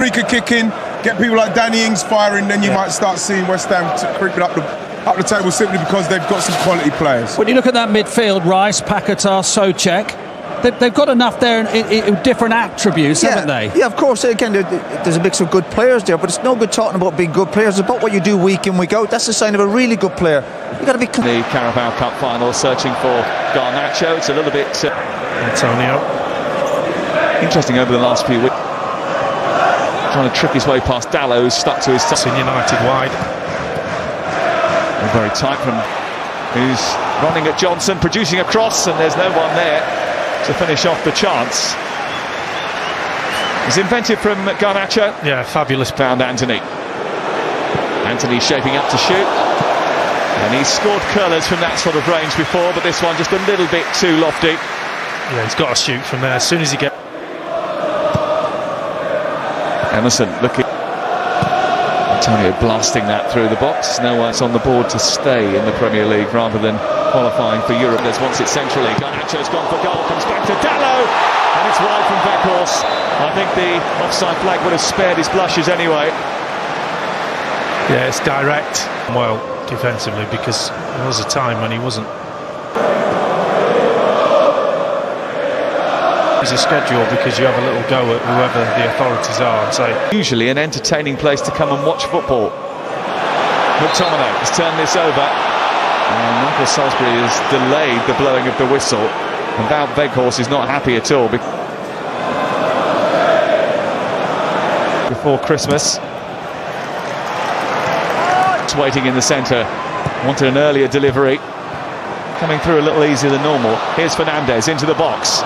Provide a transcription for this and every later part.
streak of kicking, get people like Danny Ings firing, then you might start seeing West Ham creeping up the table simply because they've got some quality players. When you look at that midfield, Rice, Paquetá, Souček, they've got enough there in different attributes, haven't they? Yeah, of course. Again, there's a mix of good players there, but it's no good talking about being good players. It's about what you do week in, week out. That's a sign of a really good player. You've got to be... The Carabao Cup final, searching for Garnacho. It's a little bit... Antonio. Interesting over the last few weeks. Trying to trick his way past Dallo, who's stuck to his... United wide. Very tight from... who's running at Johnson, producing a cross, and there's no one there to finish off the chance. It's invented from Garnacho. Yeah, fabulous. Found Anthony. Anthony shaping up to shoot. And he's scored curlers from that sort of range before, but this one just a little bit too lofty. Yeah, he's got to shoot from there as soon as he gets... Emerson looking. Antonio blasting that through the box. No one's on the board to stay in the Premier League rather than qualifying for Europe. There's wants it centrally. Garnacho's gone for goal. Comes back to Dallo. And it's wide from Weghorst. I think the offside flag would have spared his blushes anyway. Yeah, it's direct. Well, defensively, because there was a time when he wasn't. It's a schedule because you have a little go at whoever the authorities are and say... Usually an entertaining place to come and watch football. McTominay has turned this over. And Michael Salisbury has delayed the blowing of the whistle. And Wout Weghorst is not happy at all. Before Christmas. It's waiting in the centre. Wanted an earlier delivery. Coming through a little easier than normal. Here's Fernandes into the box.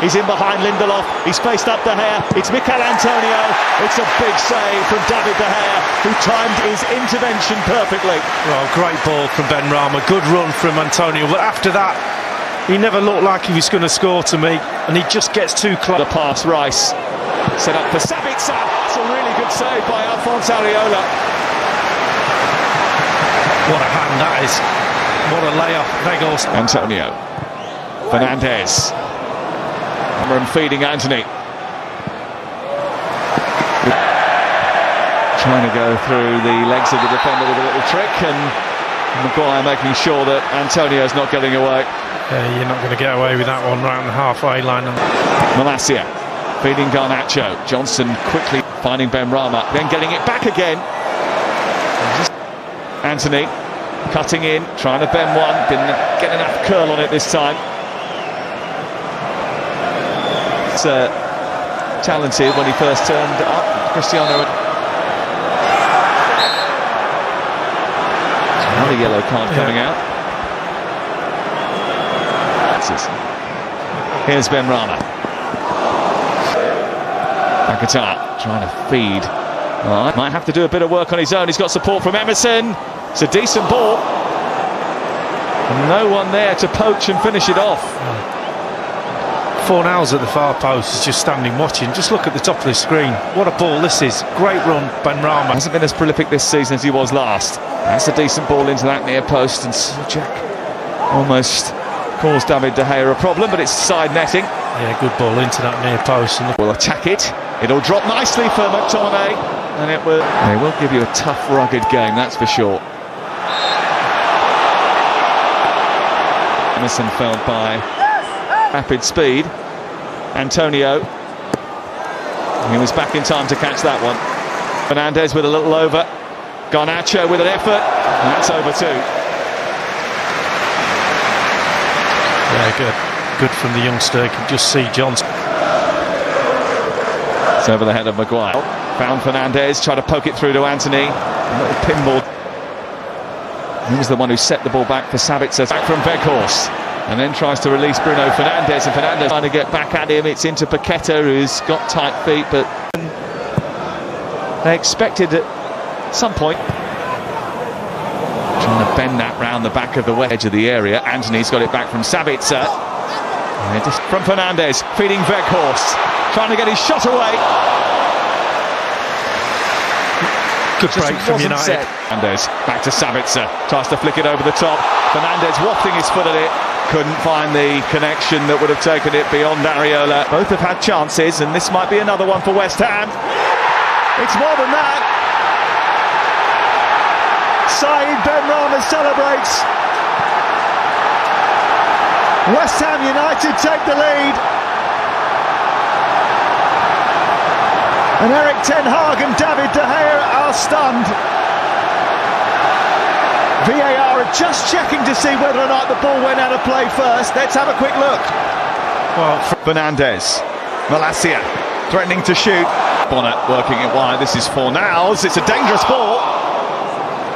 He's in behind Lindelof, he's faced up De Gea, it's Mikel Antonio, it's a big save from David De Gea, who timed his intervention perfectly. Well, great ball from Ben Rama, good run from Antonio, but after that, he never looked like he was going to score to me, and he just gets too close. The pass, Rice, set up for Sabitzer, it's a really good save by Alphonse Areola. What a hand that is, what a layoff, Weghorst. Antonio, Fernandes. And feeding Anthony. Trying to go through the legs of the defender with a little trick, and Maguire making sure that Antonio's not getting away. Yeah, you're not going to get away with that one round the halfway line. Malacia feeding Garnacho. Johnson quickly finding Ben Rama, then getting it back again. Anthony cutting in, trying to bend one, didn't get enough curl on it this time. Talented when he first turned up, Cristiano. Another yellow card coming out. Here's Ben Rama. Paquetá trying to feed. Might have to do a bit of work on his own. He's got support from Emerson. It's a decent ball. And no one there to poach and finish it off. Fornals at the far post is just standing watching. Just look at the top of the screen. What a ball this is. Great run, Ben Rama. Hasn't been as prolific this season as he was last. That's a decent ball into that near post, and Souček almost caused David De Gea a problem, but it's side netting. Yeah, good ball into that near post. And will attack it. It'll drop nicely for McTominay, and it will. They will give you a tough, rugged game, that's for sure. Emerson felled by rapid speed. Antonio, he was back in time to catch that one. Fernandes with a little over. Garnacho with an effort, and that's over too. Yeah, good from the youngster. You can just see Johnson. It's over the head of Maguire. Found Fernandes, tried to poke it through to Anthony. A little pinball. He was the one who set the ball back for Sabitzer. Back from Weghorst. And then tries to release Bruno Fernandes, and Fernandes trying to get back at him. It's into Paquetá, who's got tight feet, but they expected at some point. Trying to bend that round the back of the edge of the area. Anthony's got it back from Sabitzer. From Fernandes, feeding Weghorst, trying to get his shot away. Good break from United. Fernandes back to Sabitzer, tries to flick it over the top. Fernandes wafting his foot at it. Couldn't find the connection that would have taken it beyond Areola. Both have had chances, and this might be another one for West Ham. It's more than that. Saeed Benrahma celebrates. West Ham United take the lead. And Eric Ten Hag and David De Gea are stunned. VAR are just checking to see whether or not the ball went out of play first. Let's have a quick look. Well, Fernandez, Malacia threatening to shoot. Bonnet working it wide. This is Fornals. It's a dangerous ball.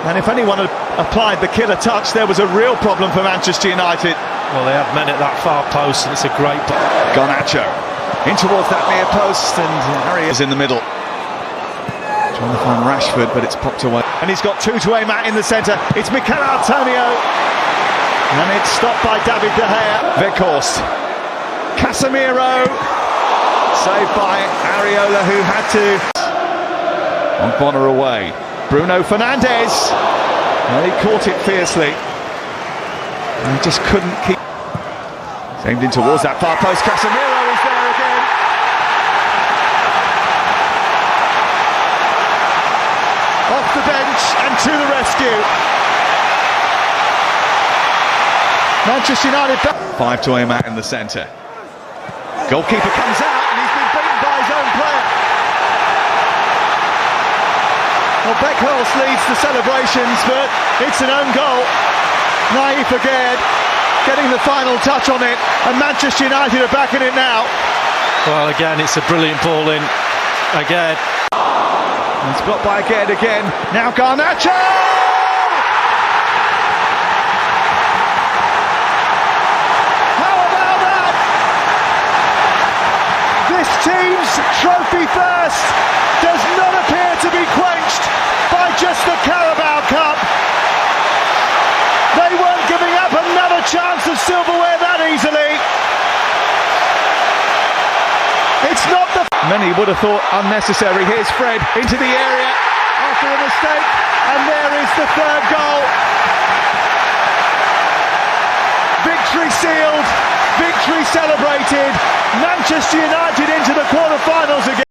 And if anyone had applied the killer touch, there was a real problem for Manchester United. well, they have men at that far post, and it's a great ball. Garnacho in towards that near post, and Harry is in the middle. Trying to find Rashford, but it's popped away. And he's got two to aim at in the centre. It's Mikel Antonio. And it's stopped by David De Gea. Weghorst. Casemiro. Saved by Areola, who had to. On Bonner away. Bruno Fernandes. Well, he caught it fiercely. And he just couldn't keep. Aimed in towards that far post. Casemiro is there again. Off the bench and to the rescue. Manchester United. 5 to aim at in the centre. Goalkeeper comes out and he's been beaten by his own player. Well, Weghorst leads the celebrations, but it's an own goal. Naif Aguerd getting the final touch on it, and Manchester United are back in it now. Well, again, it's a brilliant ball in. Again. It's blocked by Aguerd again. Now Garnacho! How about that? This team's trophy thirst does not appear to be quenched by just the Carabao Cup. They weren't giving up another chance of silverware that easily. It's not the... Many would have thought unnecessary. Here's Fred into the area after a mistake, and there is the third goal. Victory sealed, victory celebrated. Manchester United into the quarter-finals again.